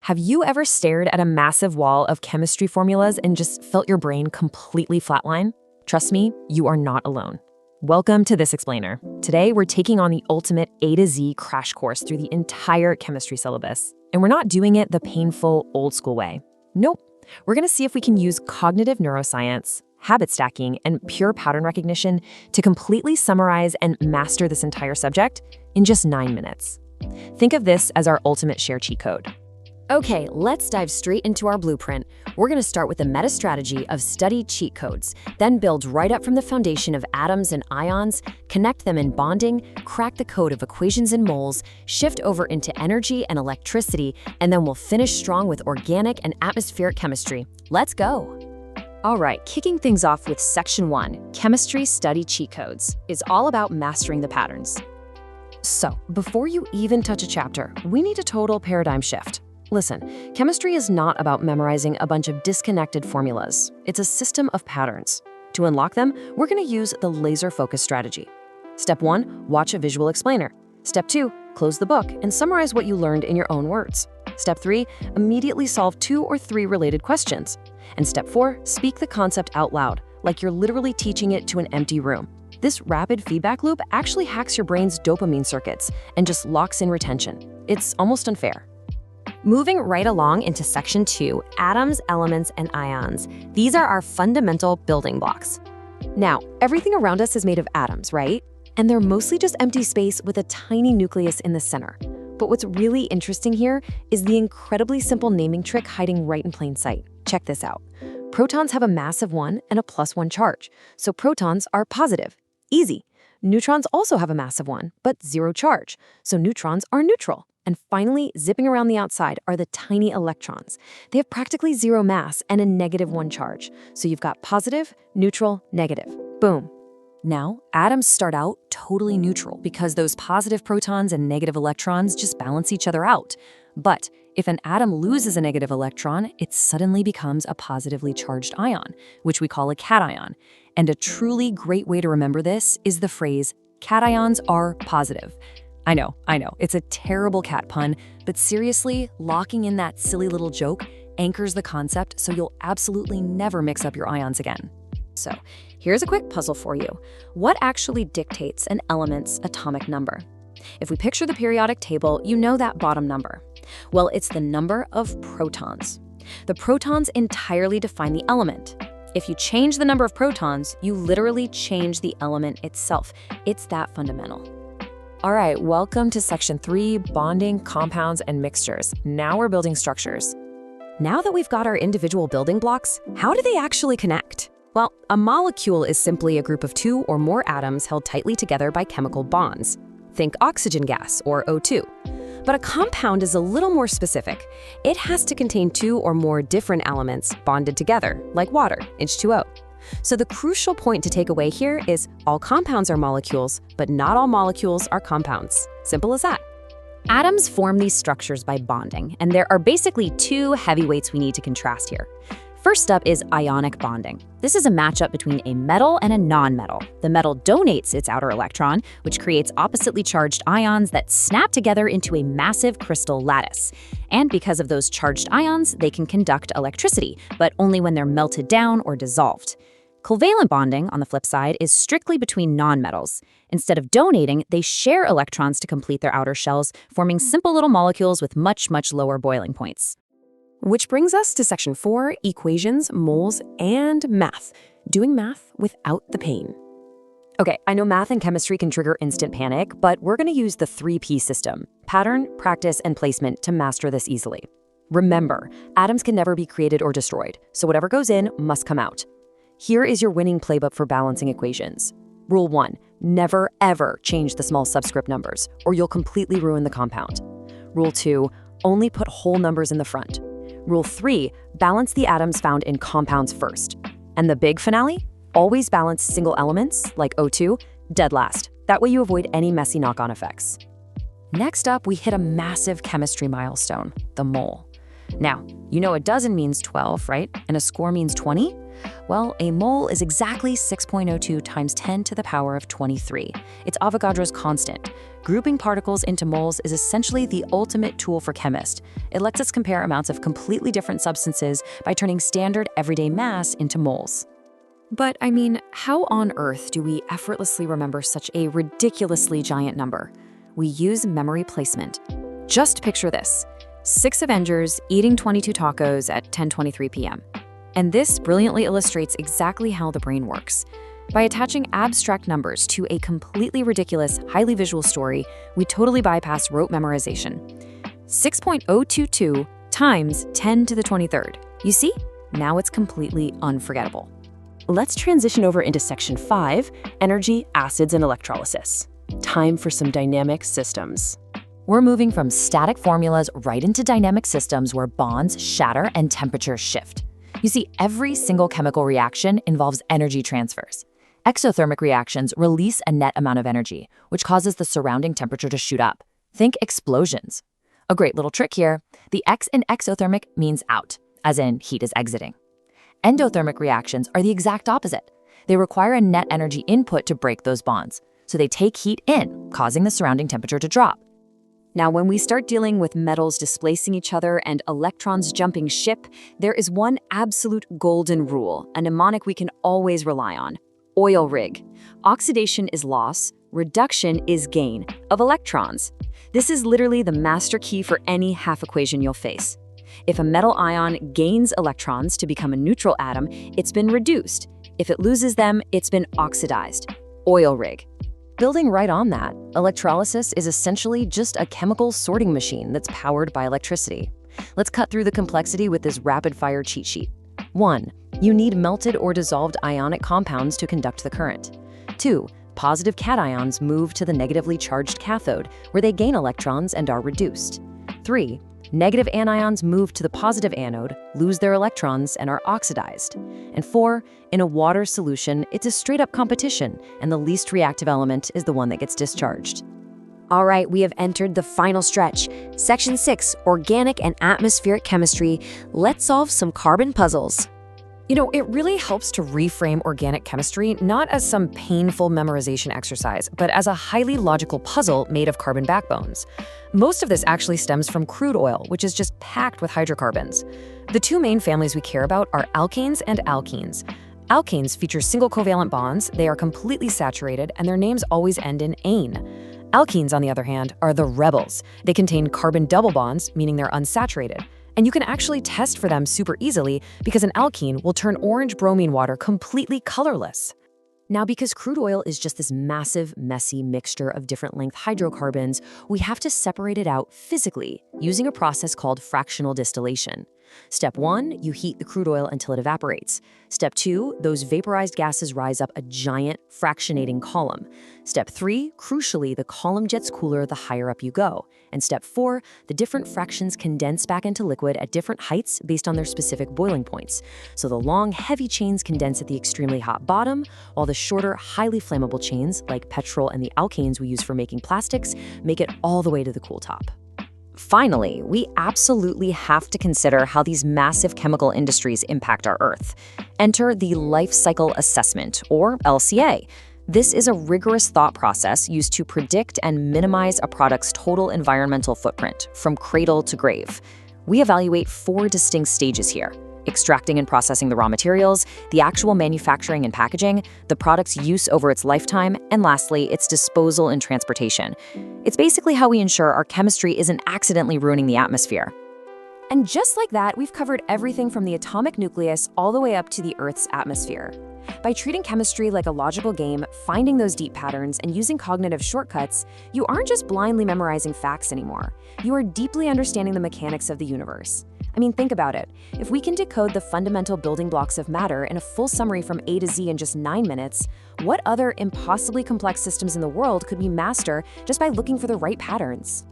Have you ever stared at a massive wall of chemistry formulas and just felt your brain completely flatline? Trust me, you are not alone. Welcome to This Explainer. Today, we're taking on the ultimate A to Z crash course through the entire chemistry syllabus. And we're not doing it the painful, old-school way. Nope. We're going to see if we can use cognitive neuroscience, habit stacking, and pure pattern recognition to completely summarize and master this entire subject in just 9 minutes. Think of this as our ultimate share cheat code. Okay, let's dive straight into our blueprint. We're going to start with the meta strategy of study cheat codes, then build right up from the foundation of atoms and ions, connect them in bonding, crack the code of equations and moles, shift over into energy and electricity, and then we'll finish strong with organic and atmospheric chemistry. Let's go! All right, kicking things off with Section 1, Chemistry Study Cheat Codes, is all about mastering the patterns. So, before you even touch a chapter, we need a total paradigm shift. Listen, chemistry is not about memorizing a bunch of disconnected formulas. It's a system of patterns. To unlock them, we're going to use the laser focus strategy. Step 1, watch a visual explainer. Step 2, close the book and summarize what you learned in your own words. Step 3, immediately solve 2 or 3 related questions. And Step 4, speak the concept out loud, like you're literally teaching it to an empty room. This rapid feedback loop actually hacks your brain's dopamine circuits and just locks in retention. It's almost unfair. Moving right along into Section 2, atoms, elements, and ions. These are our fundamental building blocks. Now, everything around us is made of atoms, right? And they're mostly just empty space with a tiny nucleus in the center. But what's really interesting here is the incredibly simple naming trick hiding right in plain sight. Check this out. Protons have a mass of 1 and a +1 charge, so protons are positive. Easy. Neutrons also have a mass of 1, but 0 charge, so neutrons are neutral. And finally, zipping around the outside are the tiny electrons. They have practically 0 mass and a -1 charge. So you've got positive, neutral, negative. Boom. Now, atoms start out totally neutral because those positive protons and negative electrons just balance each other out. But if an atom loses a negative electron, it suddenly becomes a positively charged ion, which we call a cation. And a truly great way to remember this is the phrase, cations are positive. I know, it's a terrible cat pun, but seriously, locking in that silly little joke anchors the concept so you'll absolutely never mix up your ions again. So, here's a quick puzzle for you. What actually dictates an element's atomic number? If we picture the periodic table, you know that bottom number. Well, it's the number of protons. The protons entirely define the element. If you change the number of protons, you literally change the element itself. It's that fundamental. All right, welcome to Section 3, Bonding, Compounds, and Mixtures. Now we're building structures. Now that we've got our individual building blocks, how do they actually connect? Well, a molecule is simply a group of 2 or more atoms held tightly together by chemical bonds. Think oxygen gas, or O2. But a compound is a little more specific. It has to contain 2 or more different elements bonded together, like water, H2O. So the crucial point to take away here is all compounds are molecules, but not all molecules are compounds. Simple as that. Atoms form these structures by bonding, and there are basically 2 heavyweights we need to contrast here. First up is ionic bonding. This is a matchup between a metal and a non-metal. The metal donates its outer electron, which creates oppositely charged ions that snap together into a massive crystal lattice. And because of those charged ions, they can conduct electricity, but only when they're melted down or dissolved. Covalent bonding, on the flip side, is strictly between nonmetals. Instead of donating, they share electrons to complete their outer shells, forming simple little molecules with much lower boiling points. Which brings us to Section 4, Equations, Moles, and Math. Doing math without the pain. Okay, I know math and chemistry can trigger instant panic, but we're going to use the 3P system: pattern, practice, and placement to master this easily. Remember, atoms can never be created or destroyed, so whatever goes in must come out. Here is your winning playbook for balancing equations. Rule 1, never ever change the small subscript numbers, or you'll completely ruin the compound. Rule 2, only put whole numbers in the front. Rule 3, balance the atoms found in compounds first. And the big finale, always balance single elements, like O2, dead last. That way you avoid any messy knock-on effects. Next up, we hit a massive chemistry milestone, the mole. Now, you know a dozen means 12, right? And a score means 20? Well, a mole is exactly 6.02 times 10 to the power of 23. It's Avogadro's constant. Grouping particles into moles is essentially the ultimate tool for chemists. It lets us compare amounts of completely different substances by turning standard everyday mass into moles. But I mean, how on earth do we effortlessly remember such a ridiculously giant number? We use memory placement. Just picture this: 6 Avengers eating 22 tacos at 10:23 p.m. And this brilliantly illustrates exactly how the brain works. By attaching abstract numbers to a completely ridiculous, highly visual story, we totally bypass rote memorization. 6.022 times 10 to the 23rd. You see? Now it's completely unforgettable. Let's transition over into Section 5, Energy, Acids, and Electrolysis. Time for some dynamic systems. We're moving from static formulas right into dynamic systems where bonds shatter and temperatures shift. You see, every single chemical reaction involves energy transfers. Exothermic reactions release a net amount of energy, which causes the surrounding temperature to shoot up. Think explosions. A great little trick here: the X in exothermic means out, as in heat is exiting. Endothermic reactions are the exact opposite. They require a net energy input to break those bonds, so they take heat in, causing the surrounding temperature to drop. Now, when we start dealing with metals displacing each other and electrons jumping ship, there is one absolute golden rule, a mnemonic we can always rely on: oil rig. Oxidation is loss, reduction is gain of electrons. This is literally the master key for any half equation you'll face. If a metal ion gains electrons to become a neutral atom, it's been reduced. If it loses them, it's been oxidized. Oil rig. Building right on that, electrolysis is essentially just a chemical sorting machine that's powered by electricity. Let's cut through the complexity with this rapid-fire cheat sheet. 1. You need melted or dissolved ionic compounds to conduct the current. 2. Positive cations move to the negatively charged cathode, where they gain electrons and are reduced. 3. Negative anions move to the positive anode, lose their electrons, and are oxidized. And 4, in a water solution, it's a straight-up competition, and the least reactive element is the one that gets discharged. All right, we have entered the final stretch. Section 6, Organic and Atmospheric Chemistry. Let's solve some carbon puzzles. You know, it really helps to reframe organic chemistry not as some painful memorization exercise, but as a highly logical puzzle made of carbon backbones. Most of this actually stems from crude oil, which is just packed with hydrocarbons. The two main families we care about are alkanes and alkenes. Alkanes feature single covalent bonds, they are completely saturated, and their names always end in -ane. Alkenes, on the other hand, are the rebels. They contain carbon double bonds, meaning they're unsaturated. And you can actually test for them super easily because an alkene will turn orange bromine water completely colorless. Now, because crude oil is just this massive, messy mixture of different length hydrocarbons, we have to separate it out physically using a process called fractional distillation. Step 1, you heat the crude oil until it evaporates. Step 2, those vaporized gases rise up a giant fractionating column. Step 3, crucially, the column gets cooler the higher up you go. And step 4, the different fractions condense back into liquid at different heights based on their specific boiling points. So the long, heavy chains condense at the extremely hot bottom, while the shorter, highly flammable chains, like petrol and the alkanes we use for making plastics, make it all the way to the cool top. Finally, we absolutely have to consider how these massive chemical industries impact our Earth. Enter the Life Cycle Assessment, or LCA. This is a rigorous thought process used to predict and minimize a product's total environmental footprint, from cradle to grave. We evaluate 4 distinct stages here: extracting and processing the raw materials, the actual manufacturing and packaging, the product's use over its lifetime, and lastly, its disposal and transportation. It's basically how we ensure our chemistry isn't accidentally ruining the atmosphere. And just like that, we've covered everything from the atomic nucleus all the way up to the Earth's atmosphere. By treating chemistry like a logical game, finding those deep patterns, and using cognitive shortcuts, you aren't just blindly memorizing facts anymore. You are deeply understanding the mechanics of the universe. I mean, think about it. If we can decode the fundamental building blocks of matter in a full summary from A to Z in just 9 minutes, what other impossibly complex systems in the world could we master just by looking for the right patterns?